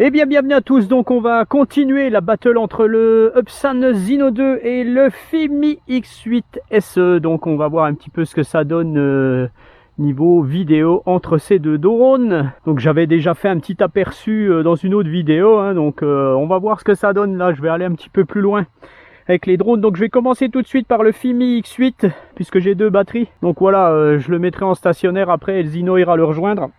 Eh bien, bienvenue à tous. Donc, on va continuer la battle entre le Upsan Zino 2 et le Fimi X8 SE. Donc, on va voir un petit peu ce que ça donne niveau vidéo entre ces deux drones. Donc, j'avais déjà fait un petit aperçu dans une autre vidéo. Hein, donc, on va voir ce que ça donne là. Je vais aller un petit peu plus loin avec les drones. Donc, je vais commencer tout de suite par le Fimi X8 puisque j'ai deux batteries. Donc, voilà, je le mettrai en stationnaire. Après, le Zino ira le rejoindre.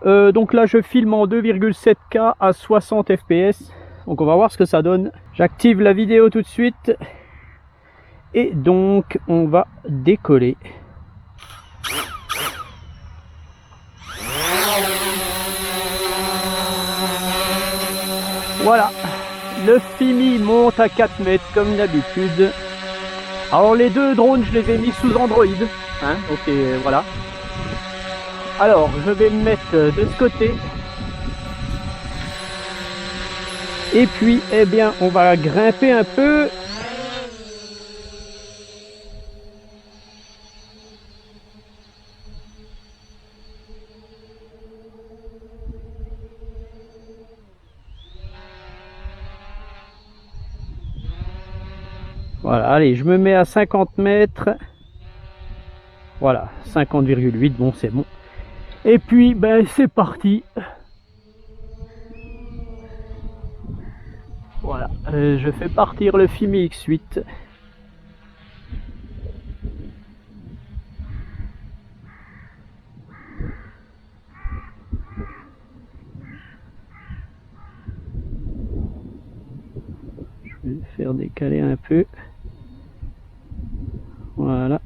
Donc là je filme en 2,7K à 60 fps. Donc on va voir ce que ça donne. J'active la vidéo tout de suite. Et donc on va décoller. Voilà. Le Fimi monte à 4 mètres comme d'habitude. Alors les deux drones je les ai mis sous Android. Hein, ok, voilà. Alors, je vais me mettre de ce côté. Et puis, eh bien, on va grimper un peu. Voilà, allez, je me mets à 50 mètres. Voilà, 50,8, bon, c'est bon. Et puis, ben, c'est parti. Voilà, je fais partir le Fimi X8. Je vais le faire décaler un peu. Voilà.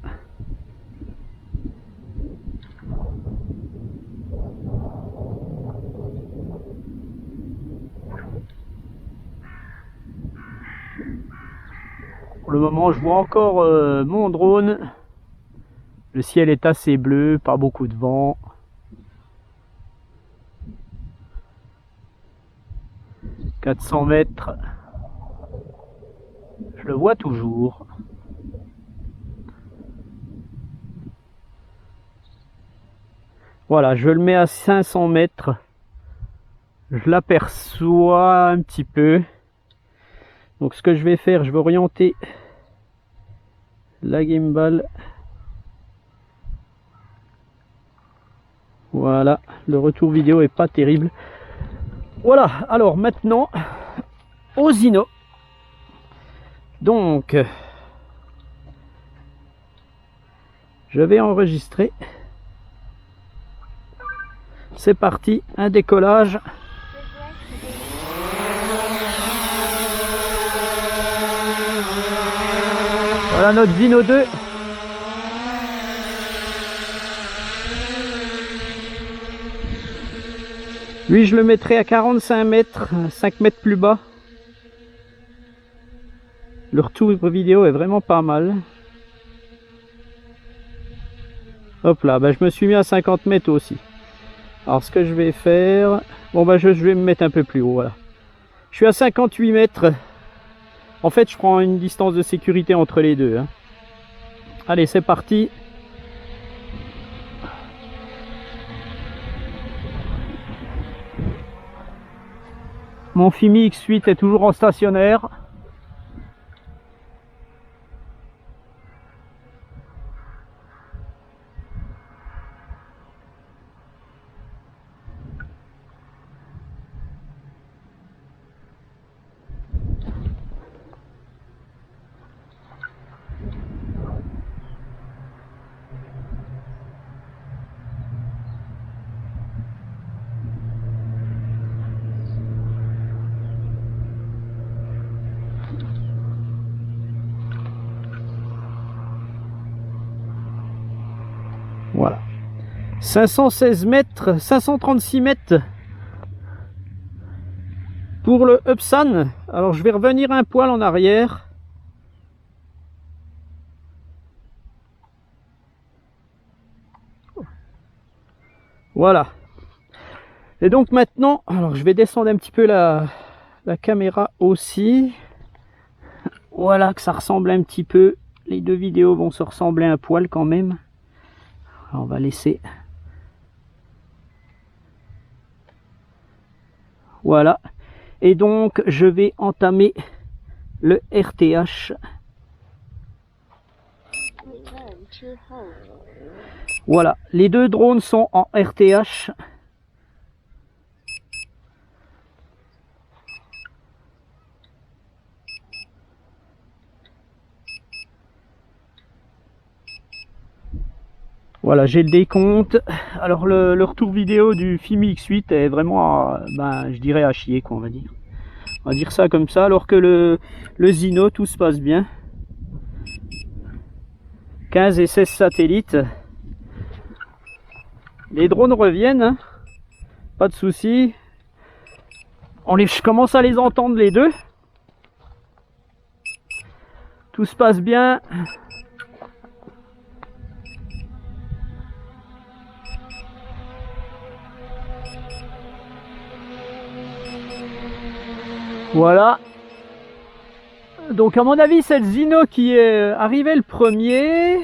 Pour le moment, je vois encore mon drone. Le ciel est assez bleu, pas beaucoup de vent. « 400 mètres. Je le vois toujours. Voilà, je le mets à 500 mètres. Je l'aperçois un petit peu. Donc ce que je vais faire, je vais orienter la gimbal. Voilà, le retour vidéo est pas terrible. Voilà, alors maintenant, au Zino. Donc, je vais enregistrer. C'est parti, un décollage. Voilà notre Zino 2. Lui, je le mettrai à 45 mètres, 5 mètres plus bas. Le retour vidéo est vraiment pas mal. Hop là, bah, je me suis mis à 50 mètres aussi. Alors, ce que je vais faire... Bon, bah, je vais me mettre un peu plus haut, voilà. Je suis à 58 mètres. En fait, je prends une distance de sécurité entre les deux. Hein. Allez, c'est parti. Mon Fimi X8 est toujours en stationnaire. Voilà. 516 mètres, 536 mètres pour le Upsan. Alors je vais revenir un poil en arrière. Voilà. Et donc maintenant, alors je vais descendre un petit peu la caméra aussi. Voilà, que ça ressemble un petit peu. Les deux vidéos vont se ressembler un poil quand même. Alors, on va laisser. Voilà. Et donc je vais entamer le RTH. Voilà, les deux drones sont en RTH. Voilà, j'ai le décompte. Alors le retour vidéo du Fimi X8 est vraiment, je dirais à chier, quoi, on va dire. On va dire ça comme ça, alors que le Zino, tout se passe bien. 15 et 16 satellites. Les drones reviennent, hein. Pas de souci. Je commence à les entendre les deux. Tout se passe bien. Voilà. Donc à mon avis c'est le Zino qui est arrivé le premier.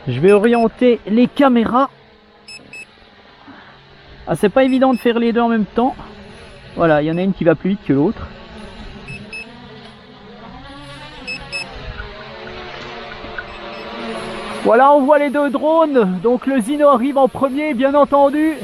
Je vais orienter les caméras. Ah, c'est pas évident de faire les deux en même temps. Voilà, il y en a une qui va plus vite que l'autre. Voilà, on voit les deux drones. Donc le Zino arrive en premier, bien entendu.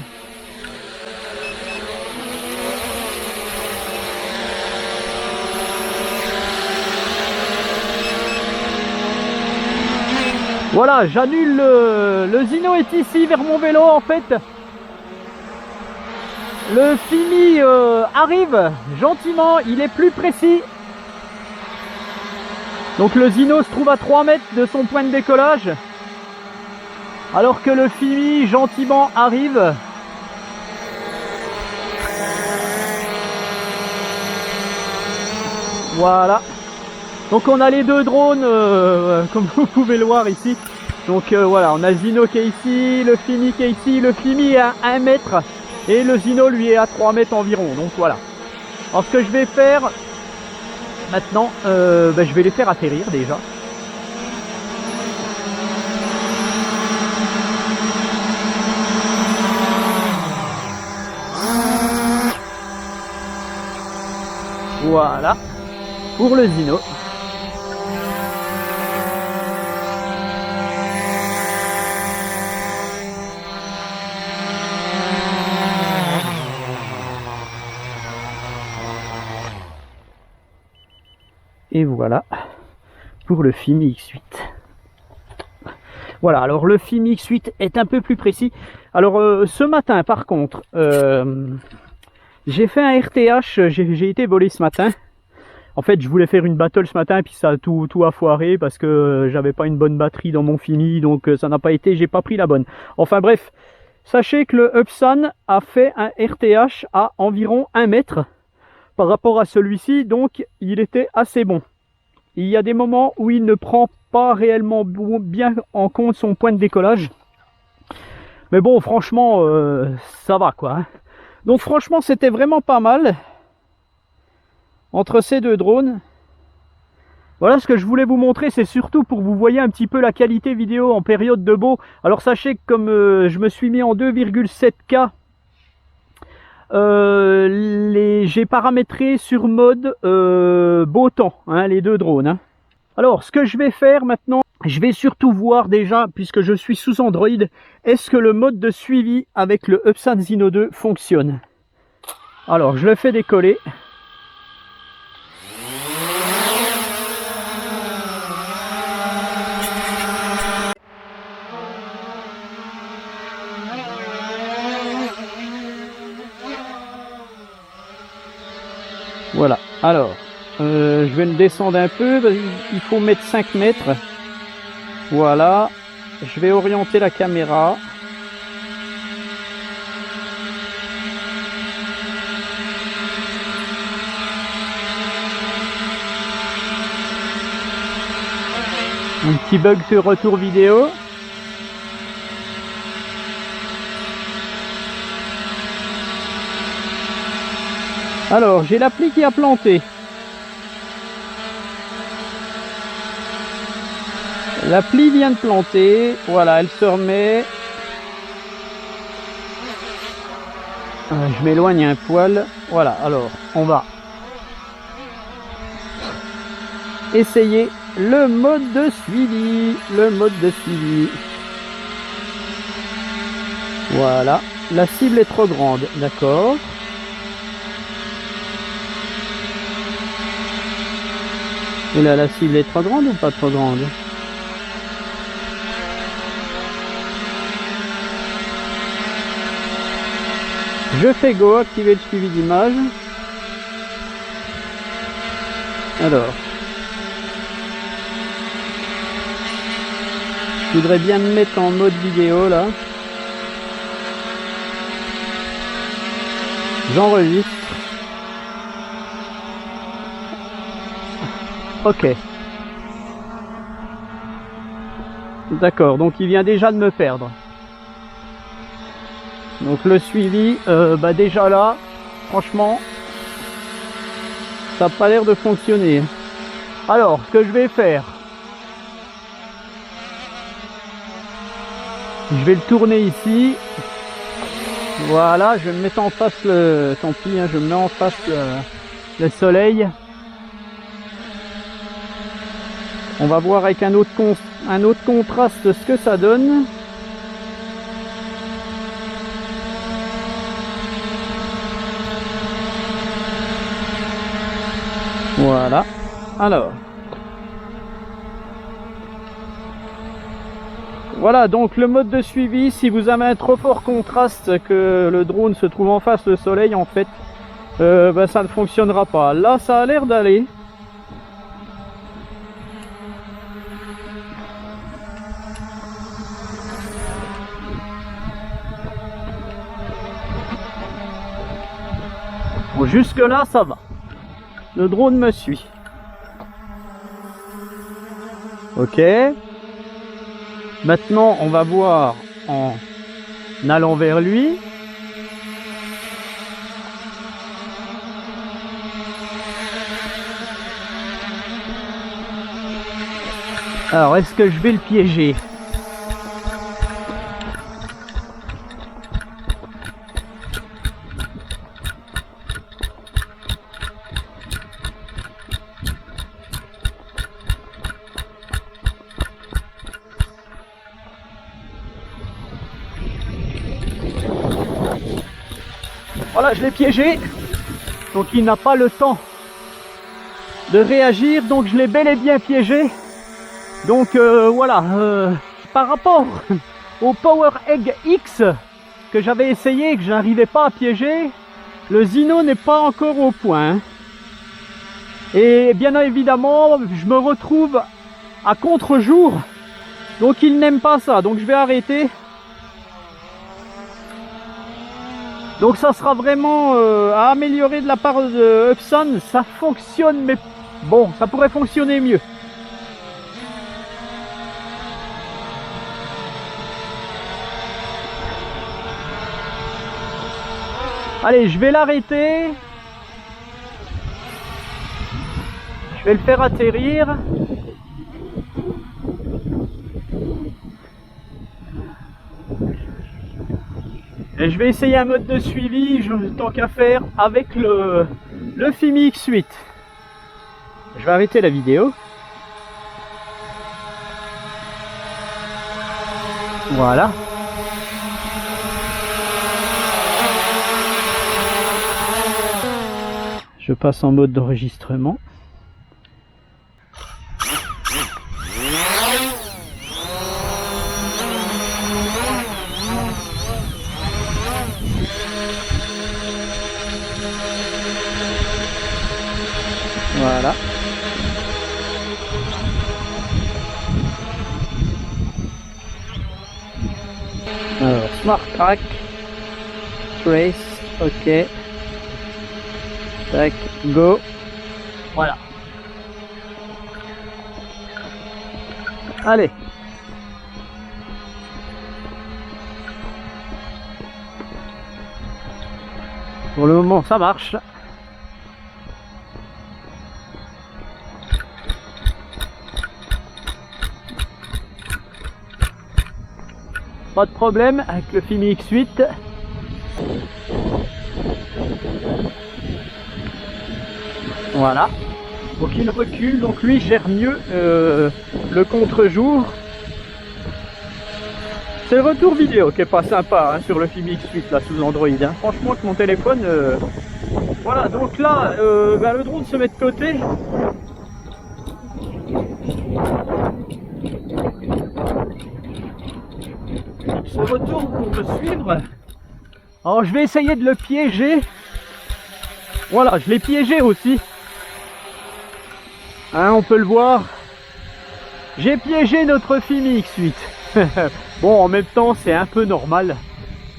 Voilà, j'annule le Zino est ici vers mon vélo en fait. Le Fimi arrive gentiment, il est plus précis. Donc le Zino se trouve à 3 mètres de son point de décollage. Alors que le Fimi gentiment arrive. Voilà. Donc on a les deux drones comme vous pouvez le voir ici. Donc voilà, on a le Zino qui est ici, le Fimi qui est ici, le Fimi est à 1 mètre et le Zino lui est à 3 mètres environ. Donc voilà. Alors ce que je vais faire maintenant, je vais les faire atterrir déjà. Voilà, pour le Zino. Et voilà, pour le Fimi X8. Voilà, alors le Fimi X8 est un peu plus précis. Alors ce matin par contre, j'ai fait un RTH, j'ai été volé ce matin. En fait, je voulais faire une battle ce matin, puis ça a tout a foiré parce que j'avais pas une bonne batterie dans mon Fimi, donc ça n'a pas été, j'ai pas pris la bonne. Enfin bref, sachez que le Upsan a fait un RTH à environ 1 mètre par rapport à celui-ci, donc il était assez bon. Il y a des moments où il ne prend pas réellement bien en compte son point de décollage. Mais bon, franchement, ça va quoi. Donc franchement, c'était vraiment pas mal entre ces deux drones. Voilà ce que je voulais vous montrer, c'est surtout pour que vous voyez un petit peu la qualité vidéo en période de beau. Alors sachez que comme je me suis mis en 2,7K, j'ai paramétré sur mode beau temps, hein, les deux drones. Hein. Alors ce que je vais faire maintenant, je vais surtout voir déjà, puisque je suis sous Android, est-ce que le mode de suivi avec le Upsan Zino 2 fonctionne. Alors je le fais décoller. Voilà, alors, je vais le descendre un peu, il faut mettre 5 mètres. Voilà, je vais orienter la caméra. Un petit bug sur retour vidéo. Alors, j'ai l'appli qui a planté. L'appli vient de planter. Voilà, elle se remet. Je m'éloigne un poil. Voilà, alors on va essayer le mode de suivi. Voilà, la cible est trop grande, d'accord. Et là, la cible est trop grande ou pas trop grande? Je fais go, activer le suivi d'image. Alors, je voudrais bien me mettre en mode vidéo là. J'enregistre. Ok. D'accord, donc il vient déjà de me perdre. Donc le suivi, déjà là, franchement, ça n'a pas l'air de fonctionner. Alors, ce que je vais faire, je vais le tourner ici. Voilà, je vais me mettre en face le... Tant pis, hein, je me mets en face le soleil. On va voir avec un autre contraste ce que ça donne. Voilà. Alors. Voilà, donc le mode de suivi, si vous avez un trop fort contraste que le drone se trouve en face le soleil, en fait, ça ne fonctionnera pas. Là, ça a l'air d'aller. Bon, jusque là, ça va. Le drone me suit. Ok. Maintenant, on va voir en allant vers lui. Alors, est-ce que je vais le piéger? Voilà, je l'ai piégé. Donc il n'a pas le temps de réagir. Donc je l'ai bel et bien piégé. Donc voilà. Par rapport au Power Egg X que j'avais essayé et que je n'arrivais pas à piéger, le Zino n'est pas encore au point. Et bien évidemment, je me retrouve à contre-jour. Donc il n'aime pas ça. Donc je vais arrêter. Donc ça sera vraiment à améliorer de la part de Upson. Ça fonctionne, mais bon, ça pourrait fonctionner mieux. Allez, je vais l'arrêter. Je vais le faire atterrir. Et je vais essayer un mode de suivi, tant qu'à faire, avec le Fimi X8. Je vais arrêter la vidéo. Voilà. Je passe en mode d'enregistrement. Voilà. Alors, Smart Track, Trace, ok. Tac, go. Voilà. Allez. Pour le moment, ça marche. Pas de problème avec le Fimi X8. Voilà. Donc il recule, donc lui gère mieux le contre-jour. C'est le retour vidéo qui est pas sympa hein, sur le Fimi X8 là sous Android. Hein. Franchement que mon téléphone... Voilà, donc là, le drone se met de côté. Il se retourne pour me suivre. Alors je vais essayer de le piéger. Voilà, je l'ai piégé aussi. Hein, on peut le voir. J'ai piégé notre Fimi X8. Bon, en même temps, c'est un peu normal.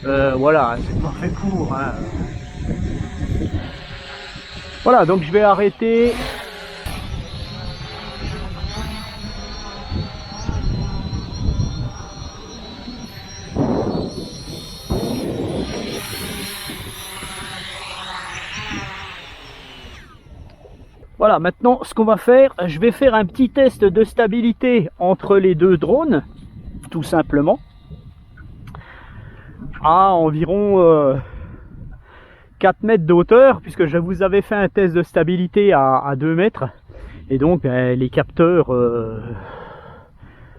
Voilà, c'est pas fait pour. Hein. Voilà, donc je vais arrêter. Voilà, maintenant ce qu'on va faire, je vais faire un petit test de stabilité entre les deux drones, tout simplement, à environ 4 mètres de hauteur, puisque je vous avais fait un test de stabilité à 2 mètres, et donc les capteurs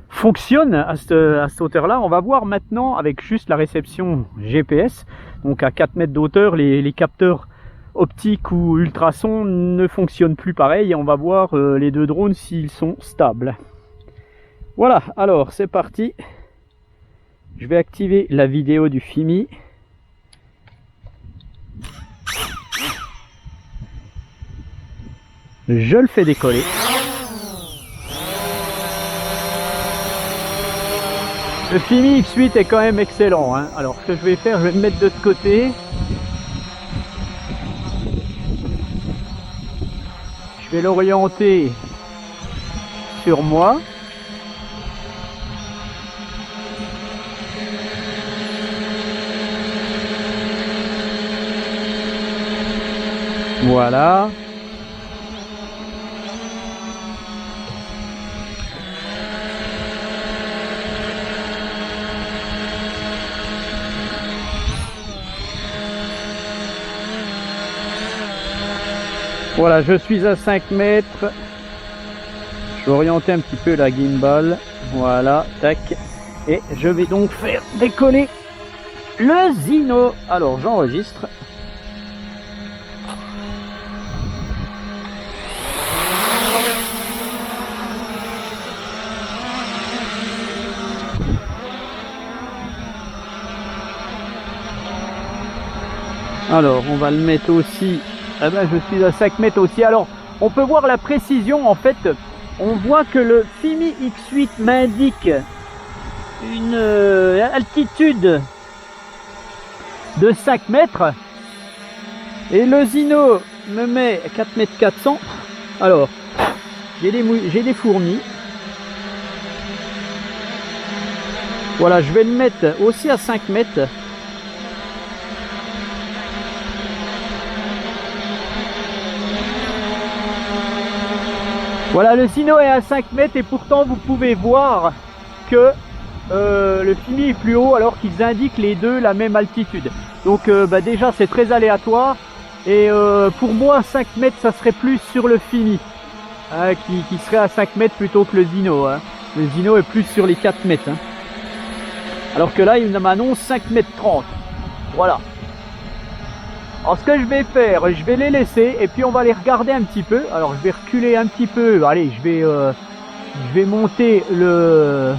fonctionnent à cette hauteur-là. On va voir maintenant avec juste la réception GPS, donc à 4 mètres de hauteur, les capteurs optique ou ultrason ne fonctionne plus pareil et on va voir les deux drones s'ils sont stables. Voilà, alors c'est parti. Je vais activer la vidéo du Fimi. Je le fais décoller. Le Fimi X8 est quand même excellent. Hein. Alors ce que je vais faire, je vais me mettre de ce côté. Je vais l'orienter sur moi. Voilà. Voilà, je suis à 5 mètres. Je vais orienter un petit peu la gimbal. Voilà, tac. Et je vais donc faire décoller le Zino. Alors, j'enregistre. Alors, on va le mettre aussi. Eh ben, je suis à 5 mètres aussi. Alors, on peut voir la précision. En fait, on voit que le Fimi X8 m'indique une altitude de 5 mètres. Et le Zino me met 4 mètres 400. Alors, j'ai des fourmis. Voilà, je vais le mettre aussi à 5 mètres. Voilà, le Zino est à 5 mètres et pourtant vous pouvez voir que le Fimi est plus haut alors qu'ils indiquent les deux la même altitude. Donc déjà c'est très aléatoire et pour moi 5 mètres ça serait plus sur le Fimi hein, qui serait à 5 mètres plutôt que le Zino. Hein. Le Zino est plus sur les 4 mètres. Hein. Alors que là il m'annonce 5 mètres 30. Voilà. Alors ce que je vais faire, je vais les laisser et puis on va les regarder un petit peu. Alors je vais reculer un petit peu. Allez, je vais monter le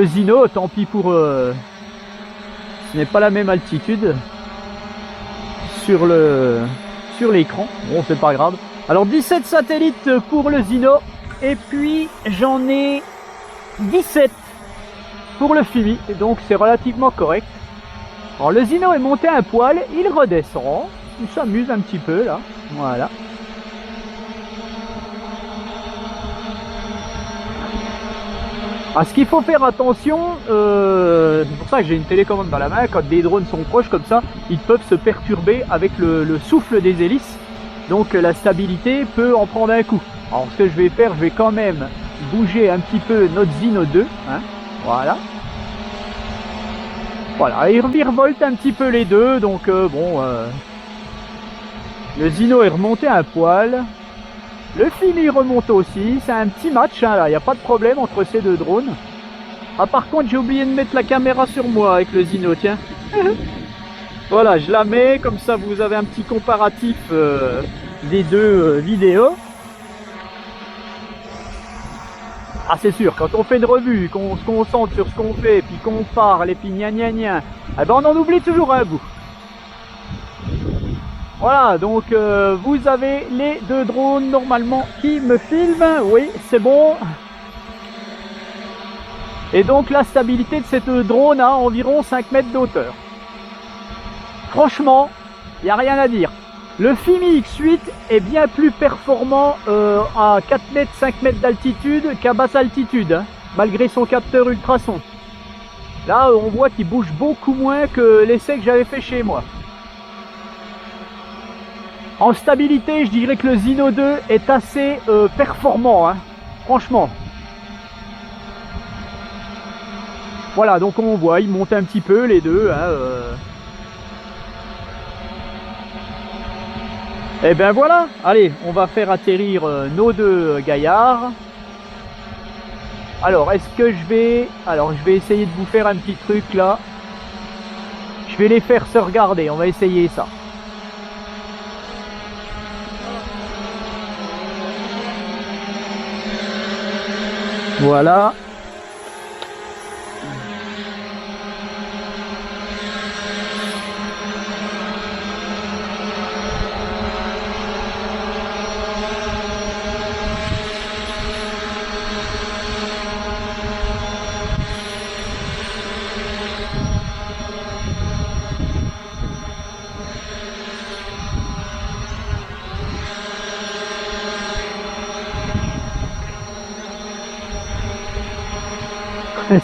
Zino. Tant pis pour... ce n'est pas la même altitude sur l'écran. Bon, c'est pas grave. Alors 17 satellites pour le Zino et puis j'en ai 17 pour le Fimi. Donc c'est relativement correct. Alors le Zino est monté un poil, il redescend, il s'amuse un petit peu là, voilà. À ce qu'il faut faire attention, c'est pour ça que j'ai une télécommande dans la main, quand des drones sont proches comme ça, ils peuvent se perturber avec le souffle des hélices, donc la stabilité peut en prendre un coup. Alors ce que je vais faire, je vais quand même bouger un petit peu notre Zino 2, hein, voilà. Voilà, il revolte un petit peu les deux, donc bon, Le Zino est remonté un poil. Le Fimi remonte aussi. C'est un petit match, hein, là. Il n'y a pas de problème entre ces deux drones. Ah, par contre, j'ai oublié de mettre la caméra sur moi avec le Zino, tiens. Voilà, je la mets. Comme ça, vous avez un petit comparatif des deux vidéos. Ah, c'est sûr, quand on fait une revue, qu'on se concentre sur ce qu'on fait, puis qu'on parle, et puis gna gna gna, eh ben on en oublie toujours un bout. Voilà, donc vous avez les deux drones normalement qui me filment. Oui, c'est bon. Et donc la stabilité de cette drone a environ 5 mètres d'auteur. Franchement, il n'y a rien à dire. Le Fimi X8 est bien plus performant à 4 mètres, 5 mètres d'altitude qu'à basse altitude, hein, malgré son capteur ultrason. Là, on voit qu'il bouge beaucoup moins que l'essai que j'avais fait chez moi. En stabilité, je dirais que le Zino 2 est assez performant, hein, franchement. Voilà, donc on voit, ils montent un petit peu les deux. Hein, Et ben voilà, allez, on va faire atterrir nos deux gaillards. Alors, est-ce que je vais... Alors, je vais essayer de vous faire un petit truc là. Je vais les faire se regarder, on va essayer ça. Voilà.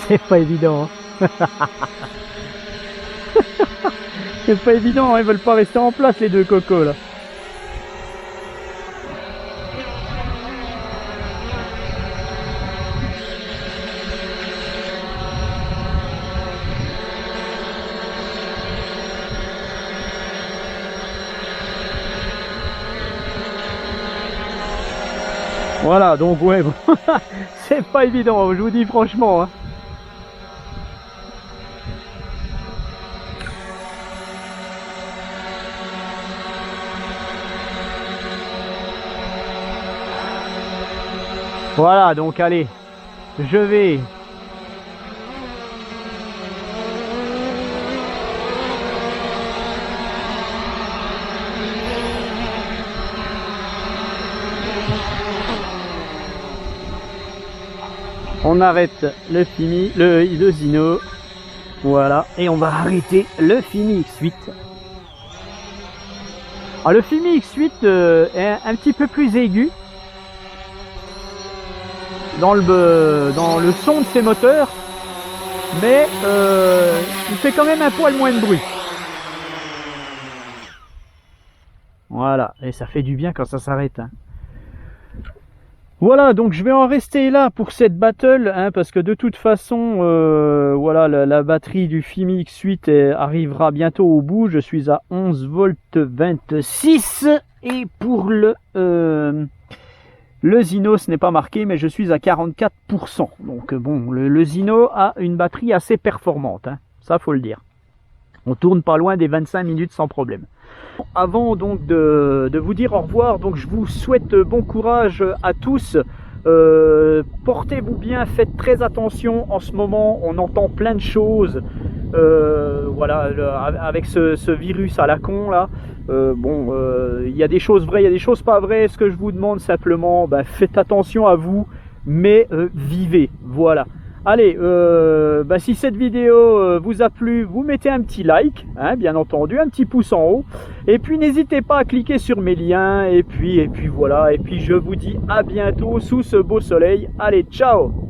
C'est pas évident. Hein. C'est pas évident, hein, ils veulent pas rester en place les deux cocos là. Voilà, donc ouais, bon, c'est pas évident, je vous dis franchement. Hein. Voilà, donc allez, je vais... On arrête le Fimi, le Zino, voilà, et on va arrêter le Fimi X8. Alors le Fimi X8 est un petit peu plus aigu dans le son de ses moteurs, mais il fait quand même un poil moins de bruit. Voilà, et ça fait du bien quand ça s'arrête. Hein. Voilà, donc je vais en rester là pour cette battle, hein, parce que de toute façon, voilà, la batterie du Fimi X8 arrivera bientôt au bout. Je suis à 11 volts 26 et pour le Zino, ce n'est pas marqué, mais je suis à 44%. Donc bon, le Zino a une batterie assez performante, hein, ça faut le dire. On tourne pas loin des 25 minutes sans problème. Avant donc de vous dire au revoir, donc je vous souhaite bon courage à tous. Portez-vous bien, faites très attention en ce moment, on entend plein de choses. Voilà, avec ce virus à la con là. Bon, il y a des choses vraies, il y a des choses pas vraies. Ce que je vous demande simplement, ben, faites attention à vous, mais vivez. Voilà. Allez, bah si cette vidéo vous a plu, vous mettez un petit like, hein, bien entendu, un petit pouce en haut. Et puis n'hésitez pas à cliquer sur mes liens. Et puis voilà. Et puis je vous dis à bientôt sous ce beau soleil. Allez, ciao!